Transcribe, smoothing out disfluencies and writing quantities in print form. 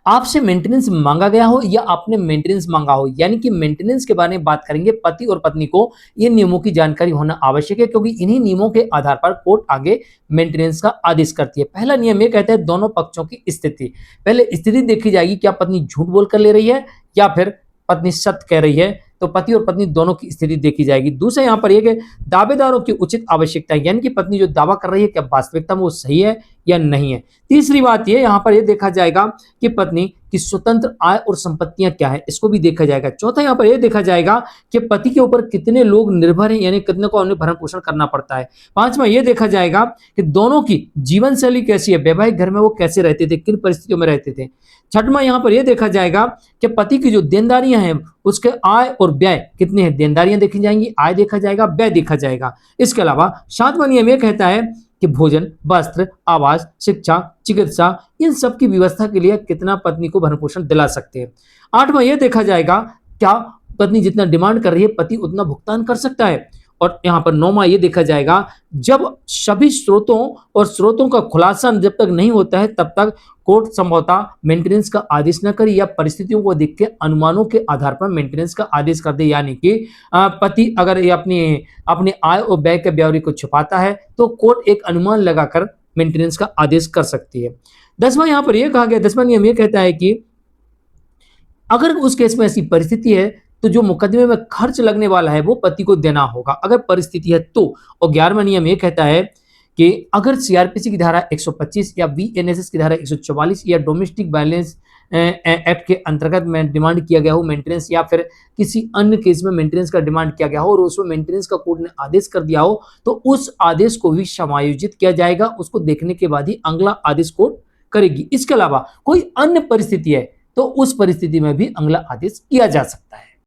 आपसे मेंटेनेंस मांगा गया हो या आपने मेंटेनेंस मांगा हो, यानी कि मेंटेनेंस के बारे में बात करेंगे। पति और पत्नी को ये नियमों की जानकारी होना आवश्यक है, क्योंकि इन्हीं नियमों के आधार पर कोर्ट आगे मेंटेनेंस का आदेश करती है। पहला नियम ये कहता है दोनों पक्षों की स्थिति। पहले स्थिति देखी जाएगी, क्या पत्नी झूठ बोलकर ले रही है या फिर पत्नी सत्य कह रही है, तो पति और पत्नी दोनों की स्थिति देखी जाएगी। दूसरा यहाँ पर यह कि दावेदारों की उचित आवश्यकता है, यानी कि पत्नी जो दावा कर रही है क्या वास्तविकता में वो सही है या नहीं है। तीसरी बात ये यहाँ पर यह देखा जाएगा कि पत्नी की स्वतंत्र आय और संपत्तियां क्या है, इसको भी देखा जाएगा। चौथा यहाँ पर यह देखा जाएगा कि पति के ऊपर कितने लोग निर्भर हैं, यानी कितने को उन्हें भरण पोषण करना पड़ता है। पांचवा यह देखा जाएगा कि दोनों की जीवन शैली कैसी है, वैवाहिक घर में वो कैसे रहते थे, किन परिस्थितियों में रहते थे। छठवां यहाँ पर यह देखा जाएगा कि पति की जो देनदारियां हैं उसके आय और व्यय कितने हैं, देनदारियां देखी जाएंगी, आय देखा जाएगा, व्यय देखा जाएगा। इसके अलावा सातवां नियम यह कहता है कि भोजन, वस्त्र, आवास, शिक्षा, चिकित्सा, इन सब की व्यवस्था के लिए कितना पत्नी को भरण पोषण दिला सकते हैं। आठवां यह देखा जाएगा क्या पत्नी जितना डिमांड कर रही है पति उतना भुगतान कर सकता है। और यहाँ पर नौवां यह देखा जाएगा जब सभी स्रोतों का खुलासा जब तक नहीं होता है तब तक कोर्ट संभवतः मेंटेनेंस का आदेश न करे या परिस्थितियों को देख के अनुमानों के आधार पर मेंटेनेंस का आदेश कर दे। यानी कि पति अगर ये अपनी आय और व्यय के ब्यौरे को छुपाता है तो कोर्ट एक अनुमान लगाकर मेंटेनेंस का आदेश कर सकती है। दसवां यहाँ पर यह कहा गया, दसवां नियम यह कहता है कि अगर उस केस में ऐसी परिस्थिति है तो जो मुकदमे में खर्च लगने वाला है वो पति को देना होगा, अगर परिस्थिति है तो। और 11वां नियम ये कहता है कि अगर सीआरपीसी की धारा 125 या बीएनएसएस की धारा 144 या डोमेस्टिक वायलेंस एक्ट के अंतर्गत में डिमांड किया गया हो मेंटेनेंस, या फिर किसी अन्य केस में मेंटेनेंस का डिमांड किया गया हो और उसमें मेंटेनेंस का कोर्ट ने आदेश कर दिया हो, तो उस आदेश को भी समायोजित किया जाएगा। उसको देखने के बाद ही अगला आदेश कोर्ट करेगी। इसके अलावा कोई अन्य परिस्थिति है तो उस परिस्थिति में भी अगला आदेश किया जा सकता है।